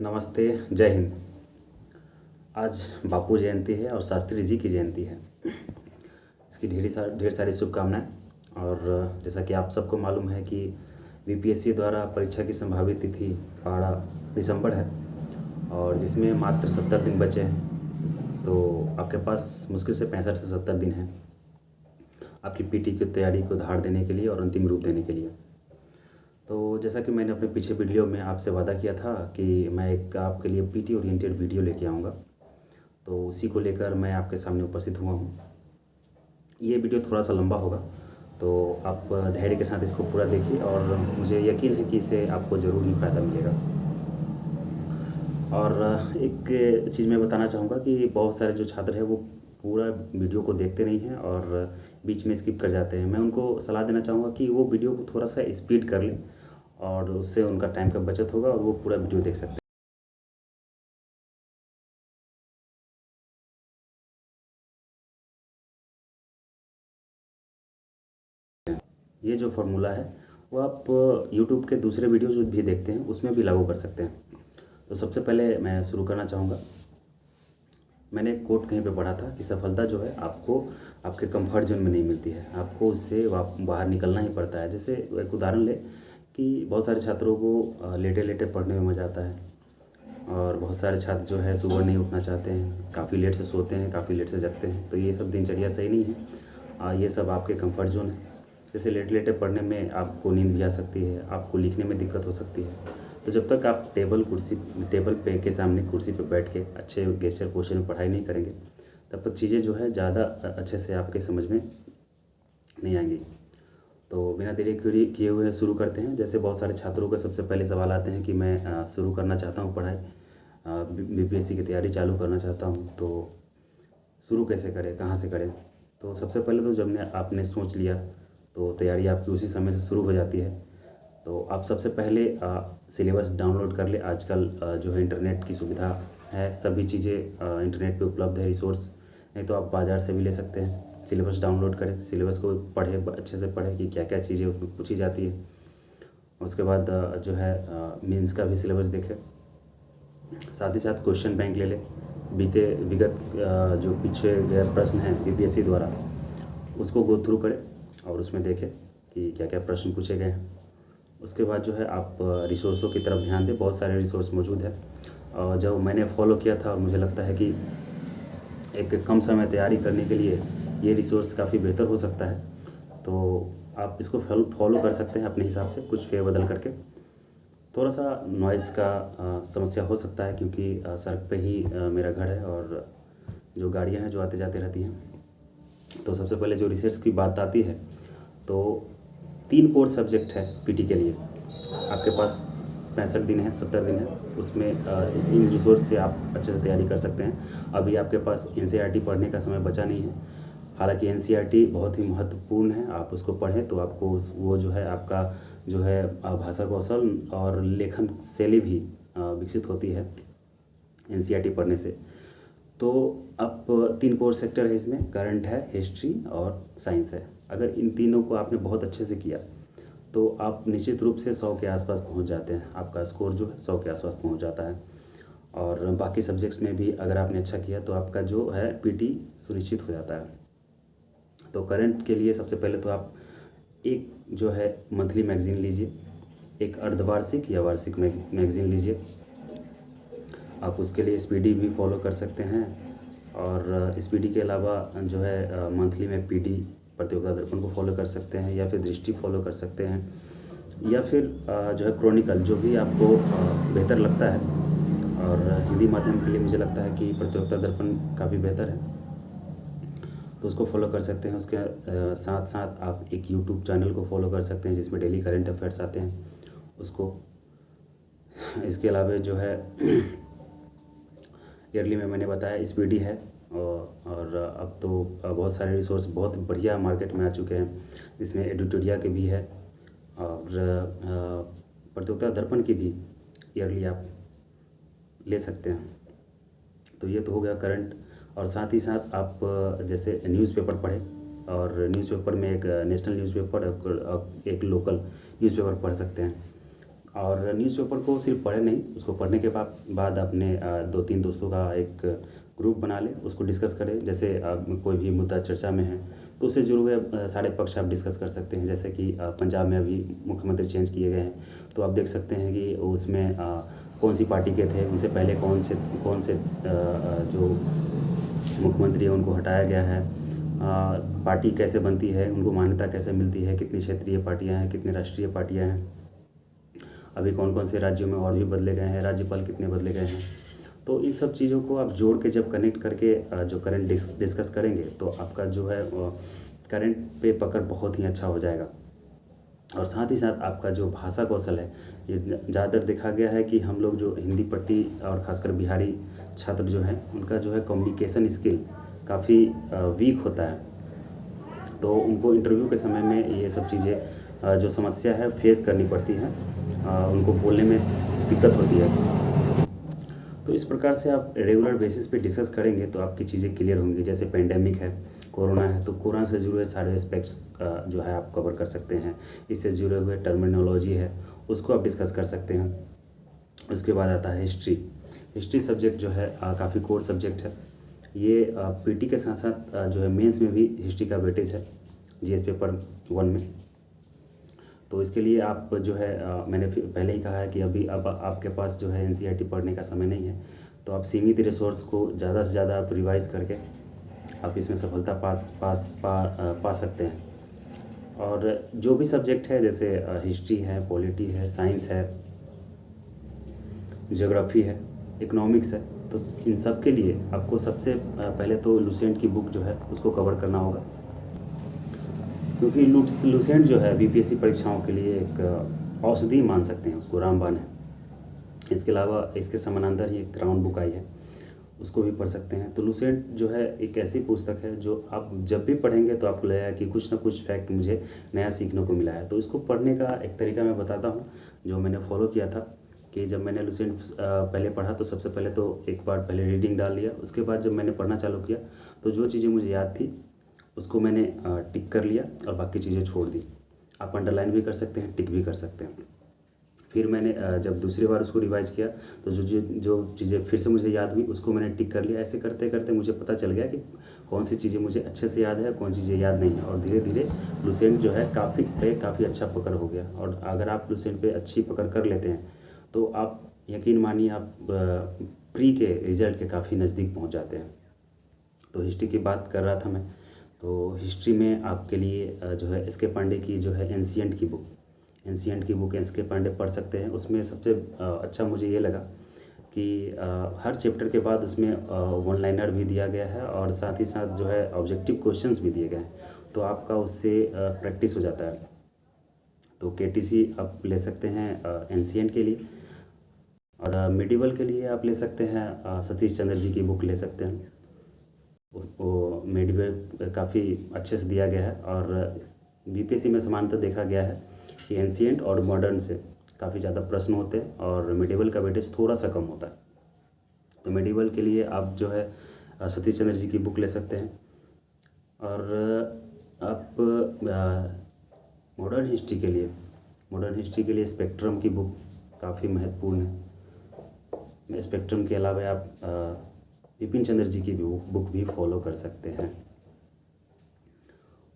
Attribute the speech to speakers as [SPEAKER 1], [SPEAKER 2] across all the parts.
[SPEAKER 1] नमस्ते, जय हिंद। आज बापू जयंती है और शास्त्री जी की जयंती है। इसकी ढेर सारी शुभकामनाएं। और जैसा कि आप सबको मालूम है कि बीपीएससी द्वारा परीक्षा की संभावित तिथि 12 दिसंबर है और जिसमें मात्र 70 दिन बचे हैं। तो आपके पास मुश्किल से 65 से 70 दिन हैं आपकी पीटी की तैयारी को धार देने के लिए और अंतिम रूप देने के लिए। तो जैसा कि मैंने अपने पीछे वीडियो में आपसे वादा किया था कि मैं एक आपके लिए पीटी ओरिएंटेड वीडियो लेके आऊँगा, तो उसी को लेकर मैं आपके सामने उपस्थित हुआ हूँ। ये वीडियो थोड़ा सा लंबा होगा, तो आप धैर्य के साथ इसको पूरा देखिए और मुझे यकीन है कि इससे आपको ज़रूर ही फ़ायदा मिलेगा। और एक चीज़ मैं बताना चाहूँगा कि बहुत सारे जो छात्र हैं वो पूरा वीडियो को देखते नहीं हैं और बीच में स्किप कर जाते हैं। मैं उनको सलाह देना चाहूँगा कि वो वीडियो को थोड़ा सा स्पीड कर लें और उससे उनका टाइम का बचत होगा और वो पूरा वीडियो देख सकते हैं। ये जो फार्मूला है वो आप यूट्यूब के दूसरे वीडियोज़ भी देखते हैं उसमें भी लागू कर सकते हैं। तो सबसे पहले मैं शुरू करना चाहूँगा। मैंने एक कोट कहीं पे पढ़ा था कि सफलता जो है आपको आपके कंफर्ट जोन में नहीं मिलती है, आपको उससे बाहर निकलना ही पड़ता है। जैसे एक उदाहरण ले कि बहुत सारे छात्रों को लेटे लेटे पढ़ने में मज़ा आता है और बहुत सारे छात्र जो है सुबह नहीं उठना चाहते हैं, काफ़ी लेट से सोते हैं, काफ़ी लेट से जगते हैं। तो ये सब दिनचर्या सही नहीं है। ये सब आपके कंफर्ट जोन है। जैसे लेटे लेटे पढ़ने में आपको नींद भी आ सकती है, आपको लिखने में दिक्कत हो सकती है। तो जब तक आप टेबल पे के सामने कुर्सी पे बैठ के अच्छे गेस्चर पोर्शन में पढ़ाई नहीं करेंगे, तब तक चीज़ें जो है ज़्यादा अच्छे से आपके समझ में नहीं आएंगी। तो बिना देरी किए हुए शुरू करते हैं। जैसे बहुत सारे छात्रों का सबसे पहले सवाल आते हैं कि मैं शुरू करना चाहता हूँ पढ़ाई, बीपीएससी की तैयारी चालू करना चाहता हूँ, तो शुरू कैसे करें, कहाँ से करें। तो सबसे पहले तो जब आपने सोच लिया तो तैयारी आपकी उसी समय से शुरू हो जाती है। तो आप सबसे पहले सिलेबस डाउनलोड कर ले। आजकल जो है इंटरनेट की सुविधा है, सभी चीज़ें इंटरनेट पे उपलब्ध है रिसोर्स। नहीं तो आप बाज़ार से भी ले सकते हैं। सिलेबस डाउनलोड करें, सिलेबस को पढ़ें, अच्छे से पढ़ें कि क्या क्या चीज़ें उसमें पूछी जाती है। उसके बाद जो है मेंस का भी सिलेबस देखें, साथ ही साथ क्वेश्चन बैंक ले लें। विगत जो पीछे गए प्रश्न हैं बीपीएससी द्वारा, उसको गो थ्रू करें और उसमें देखें कि क्या क्या प्रश्न पूछे गए हैं। उसके बाद जो है आप रिसोर्सों की तरफ ध्यान दें। बहुत सारे रिसोर्स मौजूद है और जब मैंने फॉलो किया था और मुझे लगता है कि एक कम समय तैयारी करने के लिए ये रिसोर्स काफ़ी बेहतर हो सकता है। तो आप इसको फॉलो कर सकते हैं अपने हिसाब से, कुछ फेरबदल करके। थोड़ा सा नॉइज़ का समस्या हो सकता है क्योंकि सड़क पे ही मेरा घर है और जो गाड़ियाँ हैं जो आते जाते रहती हैं। तो सबसे पहले जो रिसर्च की बात आती है तो 3 कोर सब्जेक्ट है पीटी के लिए। आपके पास 65 दिन है, 70 दिन है, उसमें इन रिसोर्स से आप अच्छे से तैयारी कर सकते हैं। अभी आपके पास एनसीईआरटी पढ़ने का समय बचा नहीं है। हालांकि एनसीईआरटी बहुत ही महत्वपूर्ण है, आप उसको पढ़ें तो आपको वो जो है आपका जो है भाषा कौशल और लेखन शैली भी विकसित होती है एनसीईआरटी पढ़ने से। तो अब 3 कोर सेक्टर है इसमें, करंट है, हिस्ट्री और साइंस है। अगर इन तीनों को आपने बहुत अच्छे से किया तो आप निश्चित रूप से 100 के आसपास पहुंच जाते हैं। आपका स्कोर जो है 100 के आसपास पहुंच जाता है। और बाकी सब्जेक्ट्स में भी अगर आपने अच्छा किया तो आपका जो है पीटी सुनिश्चित हो जाता है। तो करंट के लिए सबसे पहले तो आप एक जो है मंथली मैगज़ीन लीजिए, एक अर्धवार्षिक या वार्षिक मैगज़ीन लीजिए। आप उसके लिए स्पीडी भी फॉलो कर सकते हैं और स्पीडी के अलावा जो है मंथली में पीडी प्रतियोगिता दर्पण को फॉलो कर सकते हैं या फिर दृष्टि फॉलो कर सकते हैं या फिर जो है क्रॉनिकल, जो भी आपको बेहतर लगता है। और हिंदी माध्यम के लिए मुझे लगता है कि प्रतियोगिता दर्पण काफ़ी बेहतर है, तो उसको फॉलो कर सकते हैं। उसके साथ साथ आप एक यूट्यूब चैनल को फॉलो कर सकते हैं जिसमें डेली करंट अफेयर्स आते हैं, उसको। इसके अलावा जो है ईयरली में मैंने बताया स्पीडी है और अब तो बहुत सारे रिसोर्स बहुत बढ़िया मार्केट में आ चुके हैं, जिसमें एडिटोरिया के भी है और प्रतियोगिता दर्पण की भी ईयरली आप ले सकते हैं। तो ये तो हो गया करंट। और साथ ही साथ आप जैसे न्यूज़पेपर पढ़ें और न्यूज़पेपर में एक नेशनल न्यूज़पेपर और एक लोकल न्यूज़पेपर पढ़ सकते हैं। और न्यूज़पेपर को सिर्फ पढ़े नहीं, उसको पढ़ने के बाद अपने 2-3 दोस्तों का एक ग्रुप बना लें, उसको डिस्कस करें। जैसे कोई भी मुद्दा चर्चा में है तो उससे जुड़े हुए सारे पक्ष आप डिस्कस कर सकते हैं। जैसे कि पंजाब में अभी मुख्यमंत्री चेंज किए गए हैं, तो आप देख सकते हैं कि उसमें कौन सी पार्टी के थे, उनसे पहले कौन से जो मुख्यमंत्री है उनको हटाया गया है, पार्टी कैसे बनती है, उनको मान्यता कैसे मिलती है, कितनी क्षेत्रीय पार्टियां हैं, कितनी राष्ट्रीय पार्टियां हैं, अभी कौन कौन से राज्यों में और भी बदले गए हैं, राज्यपाल कितने बदले गए हैं। तो इन सब चीज़ों को आप जोड़ के जब कनेक्ट करके जो करंट डिस्कस करेंगे तो आपका जो है करंट पे पकड़ बहुत ही अच्छा हो जाएगा। और साथ ही साथ आपका जो भाषा कौशल है, ये ज़्यादातर देखा गया है कि हम लोग जो हिंदी पट्टी और ख़ासकर बिहारी छात्र जो हैं उनका जो है कम्युनिकेशन स्किल काफ़ी वीक होता है। तो उनको इंटरव्यू के समय में ये सब चीज़ें जो समस्या है फेस करनी पड़ती है, उनको बोलने में दिक्कत होती है। तो इस प्रकार से आप रेगुलर बेसिस पे डिस्कस करेंगे तो आपकी चीज़ें क्लियर होंगी। जैसे पेंडेमिक है, कोरोना है, तो कोरोना से जुड़े सारे एस्पेक्ट्स जो है आप कवर कर सकते हैं। इससे जुड़े हुए टर्मिनोलॉजी है उसको आप डिस्कस कर सकते हैं। उसके बाद आता है हिस्ट्री सब्जेक्ट जो है काफ़ी कोर सब्जेक्ट है। ये पीटी के साथ साथ जो है मेंस में भी हिस्ट्री का वेटेज है जीएस पेपर 1 में। तो इसके लिए आप जो है मैंने पहले ही कहा है कि अब आपके पास जो है एनसीईआरटी पढ़ने का समय नहीं है, तो आप सीमित रिसोर्स को ज़्यादा से ज़्यादा आप रिवाइज़ करके आप इसमें सफलता पा सकते हैं। और जो भी सब्जेक्ट है, जैसे हिस्ट्री है, पॉलिटी है, साइंस है, ज्योग्राफी है, इकोनॉमिक्स है, तो इन सब के लिए आपको सबसे पहले तो लुसेंट की बुक जो है उसको कवर करना होगा, क्योंकि लुसेंट जो है बीपीएससी परीक्षाओं के लिए एक औषधि मान सकते हैं, उसको रामबाण है। इसके अलावा इसके समानांतर ही एक क्राउन बुक आई है, उसको भी पढ़ सकते हैं। तो लुसेंट जो है एक ऐसी पुस्तक है जो आप जब भी पढ़ेंगे तो आपको लगेगा कि कुछ ना कुछ फैक्ट मुझे नया सीखने को मिला है। तो इसको पढ़ने का एक तरीका मैं बताता हूँ जो मैंने फॉलो किया था, कि जब मैंने लुसेंट पहले पढ़ा तो सबसे पहले तो एक बार पहले रीडिंग डाल लिया। उसके बाद जब मैंने पढ़ना चालू किया तो जो चीज़ें मुझे याद थी उसको मैंने टिक कर लिया और बाकी चीज़ें छोड़ दी। आप अंडरलाइन भी कर सकते हैं, टिक भी कर सकते हैं। फिर मैंने जब दूसरी बार उसको रिवाइज़ किया तो जो चीज़ें फिर से मुझे याद हुई उसको मैंने टिक कर लिया। ऐसे करते करते मुझे पता चल गया कि कौन सी चीज़ें मुझे अच्छे से याद है, कौन चीज़ें याद नहीं है। और धीरे धीरे लुसेंट जो है काफ़ी अच्छा पकड़ हो गया। और अगर आप लुसेंट पे अच्छी पकड़ कर लेते हैं तो आप यकीन मानिए आप प्री के रिजल्ट के काफ़ी नज़दीक पहुँच जाते हैं। तो हिस्ट्री की बात कर रहा था मैं, तो हिस्ट्री में आपके लिए जो है एस के पांडे की जो है एंशिएंट की बुक एस के पांडे पढ़ सकते हैं। उसमें सबसे अच्छा मुझे ये लगा कि हर चैप्टर के बाद उसमें वन लाइनर भी दिया गया है और साथ ही साथ जो है ऑब्जेक्टिव क्वेश्चंस भी दिए गए हैं, तो आपका उससे प्रैक्टिस हो जाता है। तो केटीसी आप ले सकते हैं एंशिएंट के लिए, और मिडिवल के लिए आप ले सकते हैं सतीश चंद्र जी की बुक ले सकते हैं। वो मिडिवल काफ़ी अच्छे से दिया गया है और बीपीएससी में समानता देखा गया है कि एंशिएंट और मॉडर्न से काफ़ी ज़्यादा प्रश्न होते हैं और मिडिवल का वेटेज थोड़ा सा कम होता है। तो मिडिवल के लिए आप जो है सतीश चंद्र जी की बुक ले सकते हैं। और आप मॉडर्न हिस्ट्री के लिए स्पेक्ट्रम की बुक काफ़ी महत्वपूर्ण है। स्पेक्ट्रम के अलावा आप विपिन चंद्र जी की बुक भी फॉलो कर सकते हैं।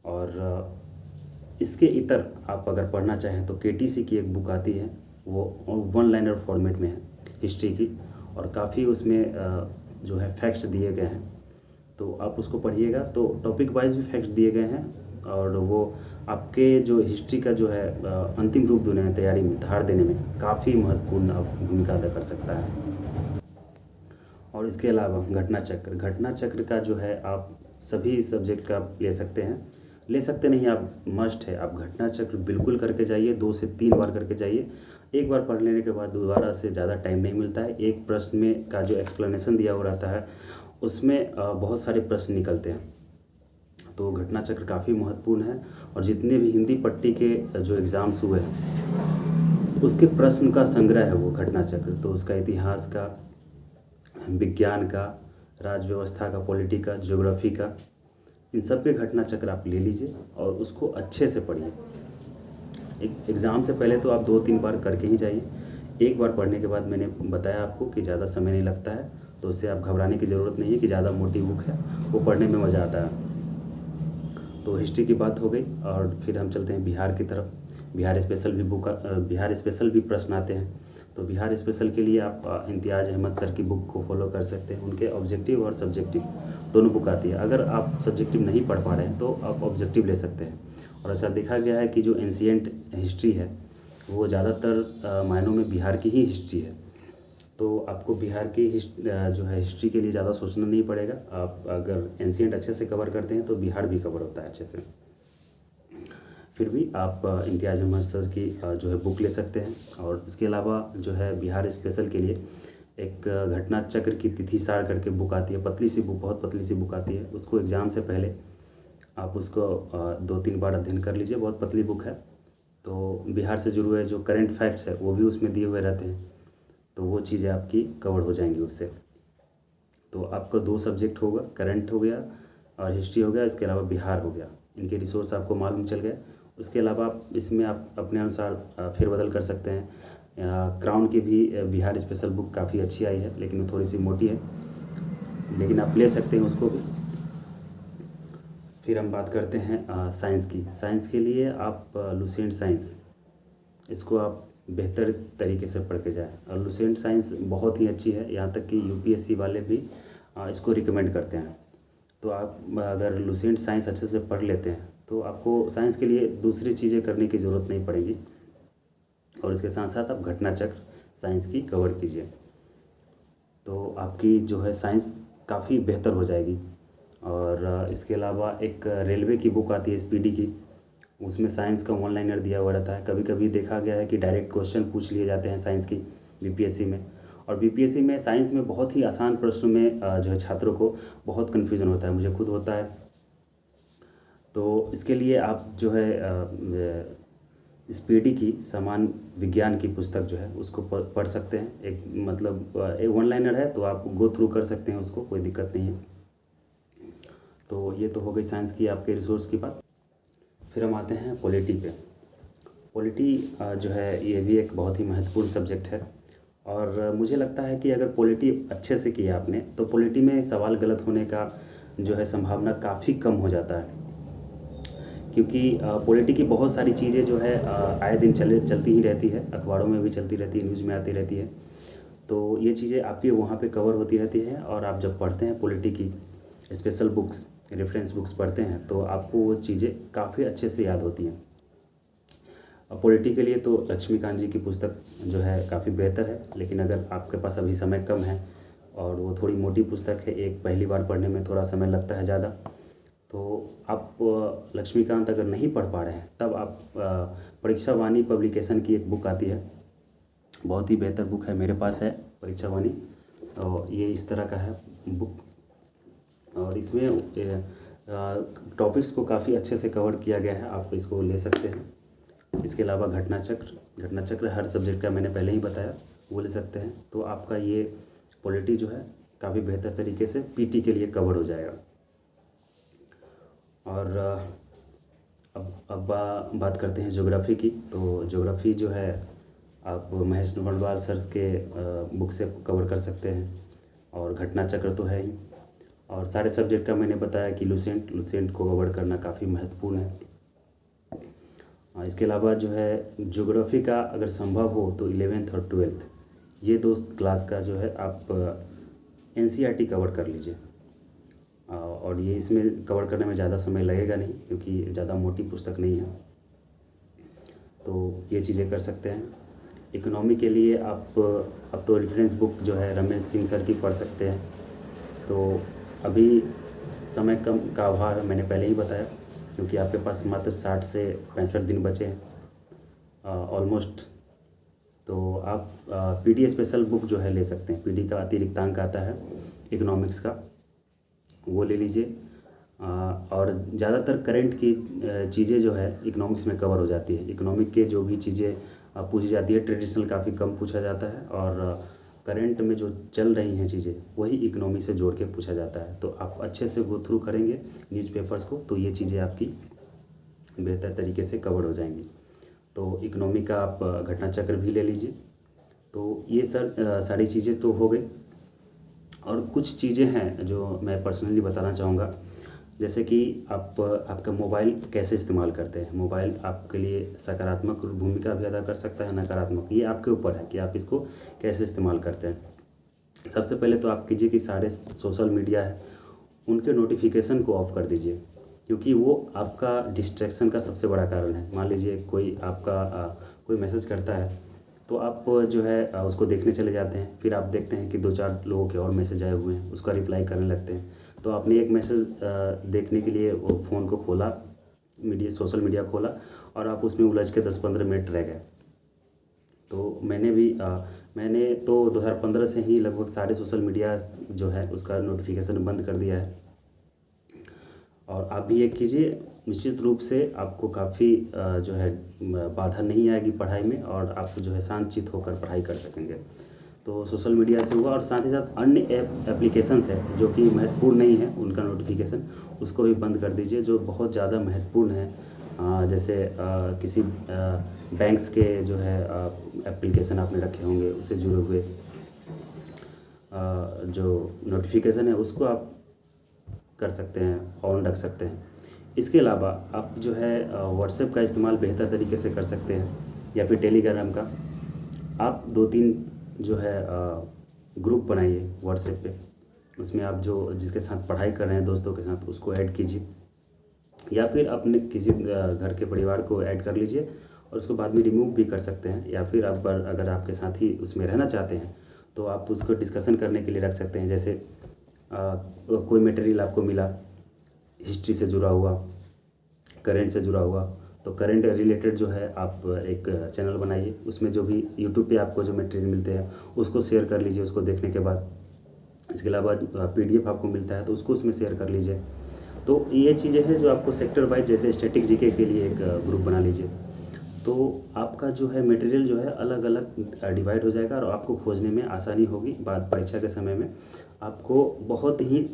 [SPEAKER 1] और इसके इतर आप अगर पढ़ना चाहें तो केटीसी की एक बुक आती है, वो वन लाइनर फॉर्मेट में है हिस्ट्री की, और काफ़ी उसमें जो है फैक्ट्स दिए गए हैं, तो आप उसको पढ़िएगा। तो टॉपिक वाइज भी फैक्ट्स दिए गए हैं और वो आपके जो हिस्ट्री का जो है अंतिम रूप देने में, तैयारी में, धार देने में काफ़ी महत्वपूर्ण भूमिका अदा कर सकता है। और इसके अलावा घटना चक्र का जो है आप सभी सब्जेक्ट का ले सकते हैं, ले सकते नहीं, आप मस्ट है, आप घटना चक्र बिल्कुल करके जाइए, 2 से 3 बार करके जाइए। एक बार पढ़ लेने के बाद दोबारा से ज़्यादा टाइम नहीं मिलता है। एक प्रश्न में का जो एक्सप्लेनेशन दिया हुआ रहता है उसमें बहुत सारे प्रश्न निकलते हैं, तो घटना चक्र काफ़ी महत्वपूर्ण है। और जितने भी हिंदी पट्टी के जो एग्ज़ाम्स हुए हैं उसके प्रश्न का संग्रह है वो घटना चक्र। तो उसका इतिहास का, विज्ञान का, राज व्यवस्था का, पॉलिटी का, ज्योग्राफी का, इन सब के घटना चक्र आप ले लीजिए और उसको अच्छे से पढ़िए। एग्ज़ाम से पहले तो आप 2-3 बार करके ही जाइए। एक बार पढ़ने के बाद मैंने बताया आपको कि ज़्यादा समय नहीं लगता है, तो उससे आप घबराने की ज़रूरत नहीं है कि ज़्यादा मोटी बुक है, वो पढ़ने में मज़ा आता है। तो हिस्ट्री की बात हो गई और फिर हम चलते हैं बिहार की तरफ। बिहार स्पेशल भी प्रश्न आते हैं। तो बिहार स्पेशल के लिए आप इम्तियाज़ अहमद सर की बुक को फॉलो कर सकते हैं। उनके ऑब्जेक्टिव और सब्जेक्टिव दोनों बुक आती है। अगर आप सब्जेक्टिव नहीं पढ़ पा रहे हैं तो आप ऑब्जेक्टिव ले सकते हैं। और ऐसा देखा गया है कि जो एंशिएंट हिस्ट्री है वो ज़्यादातर मायनों में बिहार की ही हिस्ट्री है। तो आपको बिहार की जो है हिस्ट्री के लिए ज़्यादा सोचना नहीं पड़ेगा। आप अगर एंशिएंट अच्छे से कवर करते हैं तो बिहार भी कवर होता है अच्छे से। फिर भी आप इम्तियाज़ अहमद सर की जो है बुक ले सकते हैं। और इसके अलावा जो है बिहार स्पेशल के लिए एक घटना चक्र की तिथि सार करके बुक आती है, पतली सी बुक, बहुत पतली सी बुक आती है। उसको एग्ज़ाम से पहले आप उसको 2-3 बार अध्ययन कर लीजिए, बहुत पतली बुक है। तो बिहार से जुड़े हुए जो करंट फैक्ट्स है वो भी उसमें दिए हुए रहते हैं, तो वो चीज़ें आपकी कवर हो जाएंगी उससे। तो आपका 2 सब्जेक्ट होगा, करंट हो गया और हिस्ट्री हो गया, इसके अलावा बिहार हो गया। इनके रिसोर्स आपको मालूम चल गया। उसके अलावा आप इसमें आप अपने अनुसार फेरबदल कर सकते हैं। क्राउन की भी बिहार स्पेशल बुक काफ़ी अच्छी आई है, लेकिन वो थोड़ी सी मोटी है, लेकिन आप ले सकते हैं उसको भी। फिर हम बात करते हैं साइंस की। साइंस के लिए आप लुसेंट साइंस, इसको आप बेहतर तरीके से पढ़ के जाएँ। और लुसेंट साइंस बहुत ही अच्छी है, यहाँ तक कि यूपीएससी वाले भी इसको रिकमेंड करते हैं। तो आप अगर लुसेंट साइंस अच्छे से पढ़ लेते हैं तो आपको साइंस के लिए दूसरी चीज़ें करने की ज़रूरत नहीं पड़ेगी। और इसके साथ साथ आप घटना चक्र साइंस की कवर कीजिए, तो आपकी जो है साइंस काफ़ी बेहतर हो जाएगी। और इसके अलावा एक रेलवे की बुक आती है स्पीडी की, उसमें साइंस का वन लाइनर दिया हुआ रहता है। कभी कभी देखा गया है कि डायरेक्ट क्वेश्चन पूछ लिए जाते हैं साइंस की बीपीएससी में। और बीपीएससी में साइंस में बहुत ही आसान प्रश्नों में जो है छात्रों को बहुत कन्फ्यूज़न होता है, मुझे खुद होता है। तो इसके लिए आप जो है स्पीडी की समान विज्ञान की पुस्तक जो है उसको पढ़ सकते हैं। एक मतलब एक वन लाइनर है, तो आप गो थ्रू कर सकते हैं उसको, कोई दिक्कत नहीं है। तो ये तो हो गई साइंस की आपके रिसोर्स की बात। फिर हम आते हैं पॉलिटी पे। पॉलिटी जो है ये भी एक बहुत ही महत्वपूर्ण सब्जेक्ट है। और मुझे लगता है कि अगर पॉलिटी अच्छे से किया आपने तो पॉलिटी में सवाल गलत होने का जो है संभावना काफ़ी कम हो जाता है। क्योंकि पॉलिटी की बहुत सारी चीज़ें जो है आए दिन चलती ही रहती है, अखबारों में भी चलती रहती है, न्यूज़ में आती रहती है। तो ये चीज़ें आपकी वहाँ पे कवर होती रहती हैं। और आप जब पढ़ते हैं पॉलिटी की स्पेशल बुक्स, रेफरेंस बुक्स पढ़ते हैं तो आपको वो चीज़ें काफ़ी अच्छे से याद होती हैं। पॉलिटी के लिए तो लक्ष्मीकांत जी की पुस्तक जो है काफ़ी बेहतर है, लेकिन अगर आपके पास अभी समय कम है और वो थोड़ी मोटी पुस्तक है, एक पहली बार पढ़ने में थोड़ा समय लगता है ज़्यादा, तो आप लक्ष्मीकांत अगर नहीं पढ़ पा रहे हैं तब आप परीक्षा वाणी पब्लिकेशन की एक बुक आती है, बहुत ही बेहतर बुक है, मेरे पास है परीक्षा वाणी। और ये इस तरह का है बुक, और इसमें टॉपिक्स को काफ़ी अच्छे से कवर किया गया है, आप इसको ले सकते हैं। इसके अलावा घटना चक्र हर सब्जेक्ट का मैंने पहले ही बताया, वो ले सकते हैं। तो आपका ये पॉलिटी जो है काफ़ी बेहतर तरीके से पीटी के लिए कवर हो जाएगा। और अब बात करते हैं ज्योग्राफी की। तो ज्योग्राफी जो है आप महेश नवलवार सर के बुक से कवर कर सकते हैं। और घटना चक्र तो है ही, और सारे सब्जेक्ट का मैंने बताया कि लुसेंट को कवर करना काफ़ी महत्वपूर्ण है। इसके अलावा जो है ज्योग्राफी का अगर संभव हो तो 11th और 12th ये 2 क्लास का जो है आप एनसीईआरटी कवर कर लीजिए। और ये इसमें कवर करने में ज़्यादा समय लगेगा नहीं, क्योंकि ज़्यादा मोटी पुस्तक नहीं है, तो ये चीज़ें कर सकते हैं। इकोनॉमी के लिए आप अब तो रेफरेंस बुक जो है रमेश सिंह सर की पढ़ सकते हैं। तो अभी समय कम का अभाव है, मैंने पहले ही बताया, क्योंकि आपके पास मात्र 60 से 65 दिन बचे हैं ऑलमोस्ट। तो आप पीडी स्पेशल बुक जो है ले सकते हैं। पीडी का अतिरिक्तांक आता है इकोनॉमिक्स का, वो ले लीजिए। और ज़्यादातर करंट की चीज़ें जो है इकोनॉमिक्स में कवर हो जाती है। इकोनॉमिक के जो भी चीज़ें पूछी जाती है, ट्रेडिशनल काफ़ी कम पूछा जाता है, और करंट में जो चल रही हैं चीज़ें वही इकोनॉमी से जोड़ के पूछा जाता है। तो आप अच्छे से गो थ्रू करेंगे न्यूज़पेपर्स को, तो ये चीज़ें आपकी बेहतर तरीके से कवर हो जाएंगी। तो इकोनॉमी का आप घटना चक्र भी ले लीजिए। तो ये सारी चीज़ें तो हो गई। और कुछ चीज़ें हैं जो मैं पर्सनली बताना चाहूँगा, जैसे कि आपका मोबाइल कैसे इस्तेमाल करते हैं। मोबाइल आपके लिए सकारात्मक भूमिका भी अदा कर सकता है, नकारात्मक, ये आपके ऊपर है कि आप इसको कैसे इस्तेमाल करते हैं। सबसे पहले तो आप कीजिए कि सारे सोशल मीडिया है उनके नोटिफिकेशन को ऑफ़ कर दीजिए, क्योंकि वो आपका डिस्ट्रैक्शन का सबसे बड़ा कारण है। मान लीजिए कोई आपका कोई मैसेज करता है तो आप जो है उसको देखने चले जाते हैं, फिर आप देखते हैं कि 2-4 लोगों के और मैसेज आए हुए हैं, उसका रिप्लाई करने लगते हैं। तो आपने एक मैसेज देखने के लिए वो फ़ोन को खोला, सोशल मीडिया खोला, और आप उसमें उलझ के 10-15 मिनट रह गए। तो मैंने तो 2015 से ही लगभग सारे सोशल मीडिया जो है उसका नोटिफिकेशन बंद कर दिया है। और आप भी ये कीजिए, निश्चित रूप से आपको काफ़ी जो है बाधा नहीं आएगी पढ़ाई में, और आप जो है शांतचित्त होकर पढ़ाई कर सकेंगे। तो सोशल मीडिया से हुआ, और साथ ही साथ अन्य एप्लीकेशंस है जो कि महत्वपूर्ण नहीं है, उनका नोटिफिकेशन उसको भी बंद कर दीजिए। जो बहुत ज़्यादा महत्वपूर्ण है, जैसे किसी बैंक्स के जो है एप्लीकेशन आपने रखे होंगे, उससे जुड़े हुए जो नोटिफिकेशन है उसको आप कर सकते हैं, ऑन रख सकते हैं। इसके अलावा आप जो है व्हाट्सएप का इस्तेमाल बेहतर तरीके से कर सकते हैं, या फिर टेलीग्राम का। आप 2-3 जो है ग्रुप बनाइए व्हाट्सएप पे, उसमें आप जो जिसके साथ पढ़ाई कर रहे हैं दोस्तों के साथ उसको ऐड कीजिए, या फिर अपने किसी घर के परिवार को ऐड कर लीजिए, और उसको बाद में रिमूव भी कर सकते हैं। या फिर आप अगर आपके साथी उसमें रहना चाहते हैं तो आप उसको डिस्कशन करने के लिए रख सकते हैं। जैसे कोई मटेरियल आपको मिला हिस्ट्री से जुड़ा हुआ, करंट से जुड़ा हुआ, तो करंट रिलेटेड जो है आप एक चैनल बनाइए, उसमें जो भी यूट्यूब पे आपको जो मटेरियल मिलते हैं उसको शेयर कर लीजिए उसको देखने के बाद। इसके अलावा PDF आपको मिलता है तो उसको उसमें शेयर कर लीजिए। तो ये चीज़ें हैं जो आपको सेक्टर वाइज, जैसे स्टैटिक जीके के लिए एक ग्रुप बना लीजिए, तो आपका जो है मटेरियल जो है अलग अलग डिवाइड हो जाएगा, और आपको खोजने में आसानी होगी। बाद परीक्षा के समय में आपको बहुत ही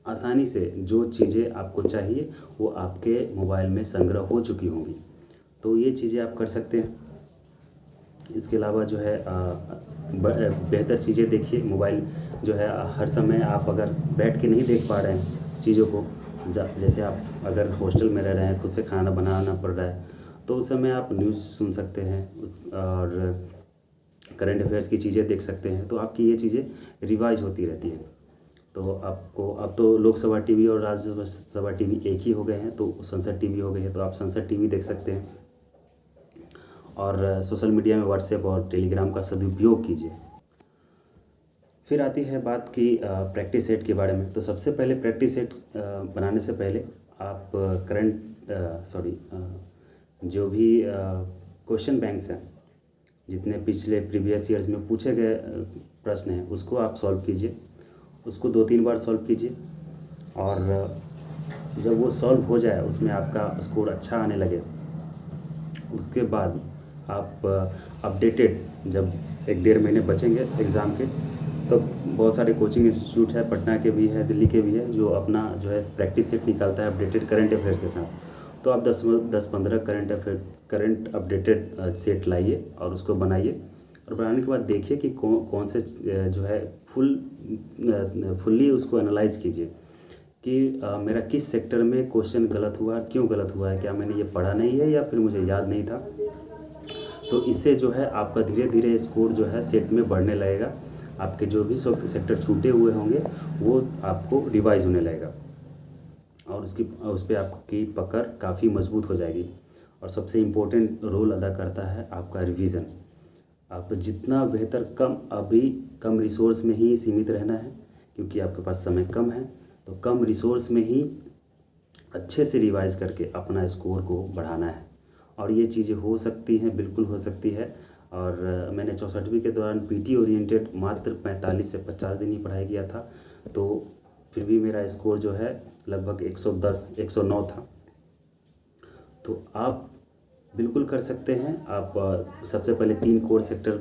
[SPEAKER 1] आसानी से जो चीज़ें आपको चाहिए वो आपके मोबाइल में संग्रह हो चुकी होंगी। तो ये चीज़ें आप कर सकते हैं। इसके अलावा जो है बेहतर चीज़ें देखिए। मोबाइल जो है हर समय आप अगर बैठ के नहीं देख पा रहे हैं चीज़ों को, जैसे आप अगर हॉस्टल में रह रहे हैं, खुद से खाना बनाना पड़ रहा है, तो उस समय आप न्यूज़ सुन सकते हैं और करंट अफेयर्स की चीज़ें देख सकते हैं। तो आपकी ये चीज़ें रिवाइज होती रहती हैं। तो आपको अब तो लोकसभा टीवी और राज्यसभा टीवी एक ही हो गए हैं, तो संसद टीवी हो गई है, तो आप संसद टीवी देख सकते हैं। और सोशल मीडिया में व्हाट्सएप और टेलीग्राम का सदुपयोग कीजिए। फिर आती है बात की प्रैक्टिस सेट के बारे में। तो सबसे पहले प्रैक्टिस सेट बनाने से पहले आप जो भी क्वेश्चन बैंक्स हैं, जितने पिछले प्रीवियस ईयर्स में पूछे गए प्रश्न हैं उसको आप सॉल्व कीजिए। उसको 2-3 बार सॉल्व कीजिए, और जब वो सॉल्व हो जाए, उसमें आपका स्कोर अच्छा आने लगे, उसके बाद आप अपडेटेड, जब 1-1.5 महीने बचेंगे एग्ज़ाम के, तो बहुत सारे कोचिंग इंस्टीट्यूट है, पटना के भी है, दिल्ली के भी है, जो अपना जो है प्रैक्टिस सेट निकालता है अपडेटेड करंट अफेयर्स के साथ। तो आप 10-15 करंट अपडेटेड सेट लाइए और उसको बनाइए, और बनाने के बाद देखिए कि कौन से जो है फुल्ली उसको एनालाइज कीजिए कि मेरा किस सेक्टर में क्वेश्चन गलत हुआ, क्यों गलत हुआ है, क्या मैंने ये पढ़ा नहीं है या फिर मुझे याद नहीं था। तो इससे जो है आपका धीरे धीरे स्कोर जो है सेट में बढ़ने लगेगा। आपके जो भी सेक्टर छूटे हुए होंगे वो आपको रिवाइज होने लगेगा, और उस पर आपकी पकड़ काफ़ी मजबूत हो जाएगी। और सबसे इम्पोर्टेंट रोल अदा करता है आपका रिवीजन। आप जितना बेहतर कम रिसोर्स में ही सीमित रहना है, क्योंकि आपके पास समय कम है, तो कम रिसोर्स में ही अच्छे से रिवाइज करके अपना स्कोर को बढ़ाना है। और ये चीज़ें हो सकती हैं, बिल्कुल हो सकती है। और मैंने 64वीं के दौरान PT ओरिएंटेड मात्र 45 से 50 दिन ही पढ़ाई किया था, तो फिर भी मेरा स्कोर जो है लगभग 110-109 था। तो आप बिल्कुल कर सकते हैं। आप सबसे पहले 3 कोर सेक्टर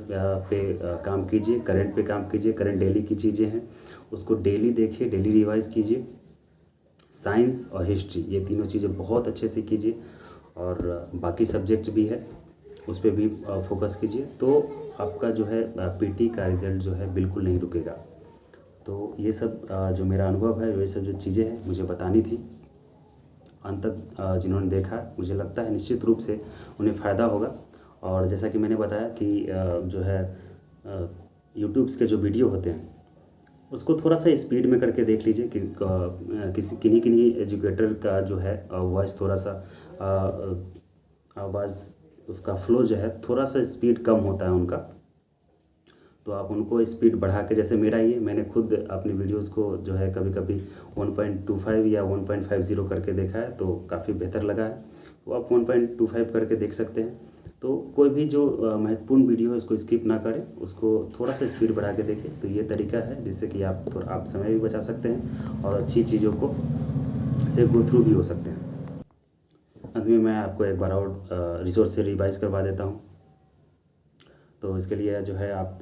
[SPEAKER 1] पे काम कीजिए, करंट पे काम कीजिए। करंट डेली की चीज़ें हैं, उसको डेली देखिए, डेली रिवाइज कीजिए। साइंस और हिस्ट्री, ये तीनों चीज़ें बहुत अच्छे से कीजिए। और बाकी सब्जेक्ट भी है उस पर भी फोकस कीजिए, तो आपका जो है पीटी का रिज़ल्ट जो है बिल्कुल नहीं रुकेगा। तो ये सब जो मेरा अनुभव है, ये सब जो चीज़ें हैं मुझे बतानी थी। अंत तक जिन्होंने देखा, मुझे लगता है निश्चित रूप से उन्हें फ़ायदा होगा। और जैसा कि मैंने बताया कि जो है यूट्यूब्स के जो वीडियो होते हैं उसको थोड़ा सा स्पीड में करके देख लीजिए कि किसी किन्हीं एजुकेटर का जो है वॉइस थोड़ा सा आवाज़ उसका फ्लो जो है थोड़ा सा स्पीड कम होता है उनका, तो आप उनको स्पीड बढ़ा के, जैसे मेरा ही है, मैंने खुद अपनी वीडियोस को जो है कभी कभी 1.25 या 1.50 करके देखा है तो काफ़ी बेहतर लगा है। तो आप 1.25 करके देख सकते हैं। तो कोई भी जो महत्वपूर्ण वीडियो है उसको स्किप ना करें, उसको थोड़ा सा स्पीड बढ़ा के देखें। तो ये तरीका है जिससे कि आप समय भी बचा सकते हैं और अच्छी चीज़ों को से गो थ्रू भी हो सकते हैं। अंत में मैं आपको एक बार और रिसोर्स से रिवाइज करवा देता हूँ। तो इसके लिए जो है आप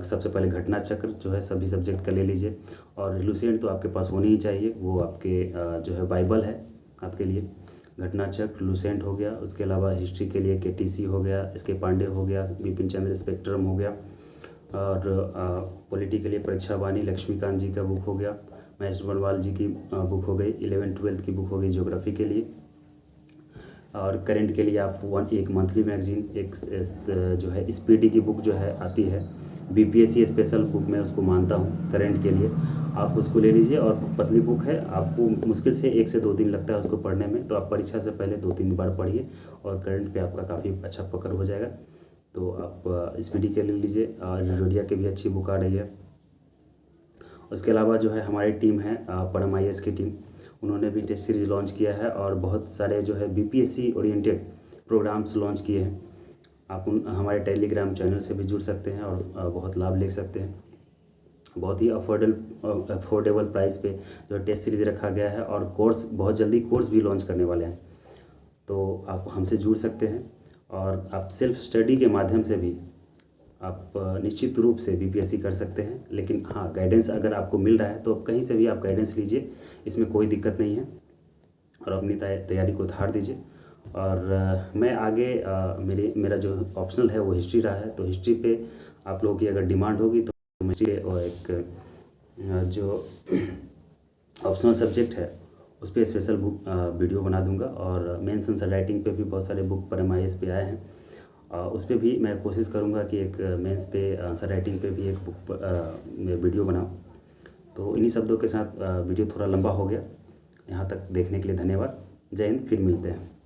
[SPEAKER 1] सबसे पहले घटना चक्र जो है सभी सब्जेक्ट का ले लीजिए, और लुसेंट तो आपके पास होनी ही चाहिए, वो आपके जो है बाइबल है आपके लिए। घटना चक्र लुसेंट हो गया, उसके अलावा हिस्ट्री के लिए केटीसी हो गया, एसके पांडे हो गया, बिपिन चंद्र स्पेक्ट्रम हो गया, और पॉलिटी के लिए परीक्षा वाणी लक्ष्मीकांत जी का बुक हो गया, महेश बनवाल जी की बुक हो गई, 11th-12th की बुक हो गई ज्योग्राफी के लिए। और करंट के लिए आप एक मंथली मैगजीन, एक जो है स्पीडी की बुक जो है आती है, बीपीएससी स्पेशल बुक मैं उसको मानता हूँ करंट के लिए, आप उसको ले लीजिए। और पतली बुक है, आपको मुश्किल से 1 से 2 दिन लगता है उसको पढ़ने में, तो आप परीक्षा से पहले 2-3 बार पढ़िए और करंट पे आपका काफ़ी अच्छा पकड़ हो जाएगा। तो आप स्पीडी के ले लीजिए, और जोडिया की भी अच्छी बुक आ रही है। उसके अलावा जो है हमारी टीम है परम IAS की टीम, उन्होंने भी टेस्ट सीरीज लॉन्च किया है और बहुत सारे जो है बीपीएससी ओरिएंटेड प्रोग्राम्स लॉन्च किए हैं। आप हमारे टेलीग्राम चैनल से भी जुड़ सकते हैं और बहुत लाभ ले सकते हैं। बहुत ही अफोर्डेबल प्राइस पे जो टेस्ट सीरीज रखा गया है, और कोर्स बहुत जल्दी कोर्स भी लॉन्च करने वाले हैं। तो आप हमसे जुड़ सकते हैं, और आप सेल्फ स्टडी के माध्यम से भी आप निश्चित रूप से बीपीएससी कर सकते हैं। लेकिन हाँ, गाइडेंस अगर आपको मिल रहा है तो कहीं से भी आप गाइडेंस लीजिए, इसमें कोई दिक्कत नहीं है, और अपनी तैयारी को धार दीजिए। और मैं आगे मेरा जो ऑप्शनल है वो हिस्ट्री रहा है, तो हिस्ट्री पे आप लोगों की अगर डिमांड होगी तो मैं हिस्ट्री और एक जो ऑप्शनल सब्जेक्ट है उस पर स्पेशल बुक वीडियो बना दूंगा। और मेंस आंसर राइटिंग पे भी बहुत सारे बुक परम IAS पे आए हैं, उस पर भी मैं कोशिश करूँगा कि एक मेंस पे आंसर राइटिंग पे भी एक बुक में वीडियो बनाऊँ। तो इन्हीं शब्दों के साथ वीडियो थोड़ा लंबा हो गया। यहाँ तक देखने के लिए धन्यवाद। जय हिंद, फिर मिलते हैं।